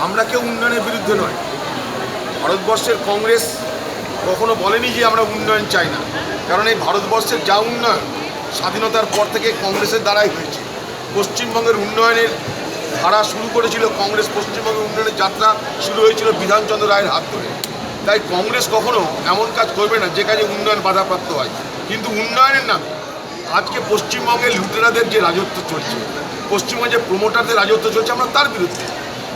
আমরা কেউ উন্নয়নের বিরুদ্ধে নয়। ভারতবর্ষের কংগ্রেস কখনো বলেনি যে আমরা উন্নয়ন চাই না, কারণ এই ভারতবর্ষের যা উন্নয়ন স্বাধীনতার পর থেকে কংগ্রেসের দ্বারাই হয়েছে। পশ্চিমবঙ্গের উন্নয়নের ধারা শুরু করেছিল কংগ্রেস, পশ্চিমবঙ্গের উন্নয়নের যাত্রা শুরু হয়েছিল বিধানচন্দ্র রায়ের হাত ধরে। তাই কংগ্রেস কখনো এমন কাজ করবে না যে কাজে উন্নয়ন বাধাপ্রাপ্ত হয়। কিন্তু উন্নয়নের নামে আজকে পশ্চিমবঙ্গের লুটেরাদের যে রাজত্ব চলছে, পশ্চিমবঙ্গে যে প্রমোটারদের রাজত্ব চলছে, আমরা তার বিরুদ্ধে।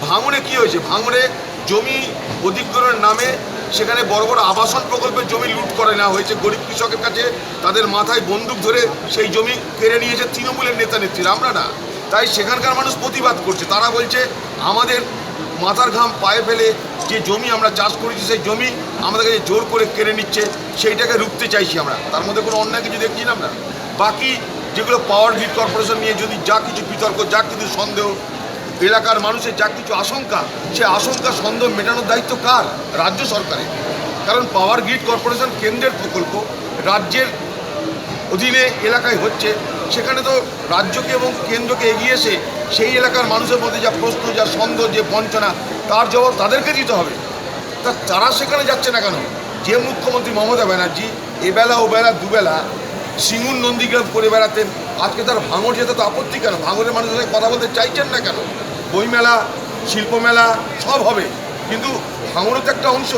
ভাঙড়ে কী হয়েছে? ভাঙড়ে জমি অধিগ্রহণের নামে সেখানে বড় বড় আবাসন প্রকল্পের জমি লুট করে নেওয়া হয়েছে গরিব কৃষকের কাছে। তাদের মাথায় বন্দুক ধরে সেই জমি কেড়ে নিয়েছে তৃণমূলের নেতা নেত্রীরা, আমরা না। তাই সেখানকার মানুষ প্রতিবাদ করছে। তারা বলছে আমাদের মাথার ঘাম পায়ে ফেলে যে জমি আমরা চাষ করেছি সেই জমি আমাদের কাছে জোর করে কেড়ে নিচ্ছে, সেইটাকে রুখতে চাইছি আমরা। তার মধ্যে কোনো অন্যায় কিছু দেখছি না আমরা। বাকি যেগুলো পাওয়ার গ্রিড কর্পোরেশন নিয়ে যদি যা কিছু বিতর্ক, যা কিছু সন্দেহ, এলাকার মানুষের যা কিছু আশঙ্কা, সে আশঙ্কা সন্দেহ মেটানোর দায়িত্ব কার? রাজ্য সরকারের। কারণ পাওয়ার গ্রিড কর্পোরেশন কেন্দ্রের প্রকল্প, রাজ্যের অধীনে এলাকায় হচ্ছে, সেখানে তো রাজ্যকে এবং কেন্দ্রকে এগিয়ে এসে সেই এলাকার মানুষের মধ্যে যা প্রশ্ন, যা সন্দেহ, যে বঞ্চনা, তার জবাব তাদেরকে দিতে হবে। তারা সেখানে যাচ্ছে না কেন? যে মুখ্যমন্ত্রী মমতা ব্যানার্জি এবেলা ওবেলা দুবেলা সিঙ্গুর নন্দীগ্রাম করে বেড়াতেন, আজকে তার ভাঙড় যেতে তো আপত্তি কেন? ভাঙড়ের মানুষের সঙ্গে কথা বলতে চাইছেন না কেন? বইমেলা, শিল্পমেলা সব হবে, কিন্তু ভাঙড়ও তো একটা অংশ।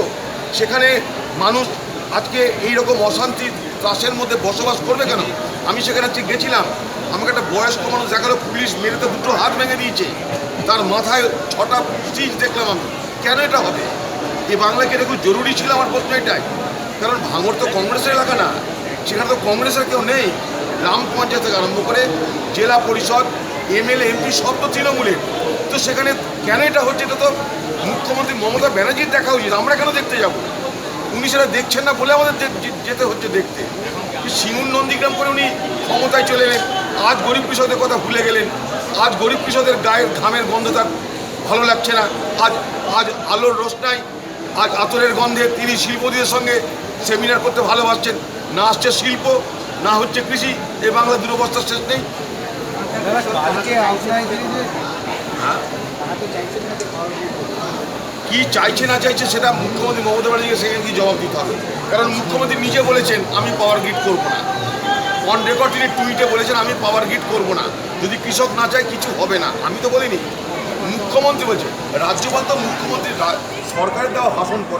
সেখানে মানুষ আজকে এই রকম অশান্তির ত্রাসের মধ্যে বসবাস করবে কেন? আমি সেখানে আজকে গেছিলাম, আমাকে একটা বয়স্ক মানুষ দেখালো, পুলিশ মেরে তো দুটো হাত ভেঙে দিয়েছে, তার মাথায় 6টা স্টিচ দেখলাম আমি। কেন এটা হবে? এই বাংলাকে এটা খুব জরুরি ছিল, আমার প্রশ্ন এটাই। কারণ ভাঙড় তো কংগ্রেসের এলাকা না, সেখানে তো কংগ্রেসের কেউ নেই। গ্রাম পঞ্চায়েত থেকে আরম্ভ করে জেলা পরিষদ, এমএলএ, এমপি সব তো তৃণমূলের। তো সেখানে কেন এটা হচ্ছে? এটা তো মুখ্যমন্ত্রী মমতা ব্যানার্জির দেখা উচিত, আমরা কেন দেখতে যাব? উনি সেটা দেখছেন না বলে আমাদের যেতে হচ্ছে দেখতে। সিঙ্গুর নন্দীগ্রাম করে উনি ক্ষমতায় চলে এলেন, আজ গরিব কৃষকদের কথা ভুলে গেলেন। আজ গরিব কৃষকদের গায়ের ঘামের গন্ধ তার ভালো লাগছে না। আজ আজ আলোর রোশনাই, আজ আতরের গন্ধে তিনি শিল্পপতিদের সঙ্গে সেমিনার করতে ভালোবাসছেন। না আসছে শিল্প, না হচ্ছে কৃষি, এই বাংলা দুরবস্থার শেষ নেই। কি চাইছে না চাইছে সেটা মুখ্যমন্ত্রী মমতা ব্যানার্জিকে সেখানে কি জবাব দিতে হবে। কারণ মুখ্যমন্ত্রী নিজে বলেছেন আমি পাওয়ার গ্রিড করবো না, অন রেকর্ড তিনি টুইটে বলেছেন আমি পাওয়ার গ্রিড করবো না, যদি কৃষক না চায় কিছু হবে না। আমি তো বলিনি, মুখ্যমন্ত্রী বলছে। রাজ্যপাল তো মুখ্যমন্ত্রী সরকারের দেওয়া ভাষণ করে।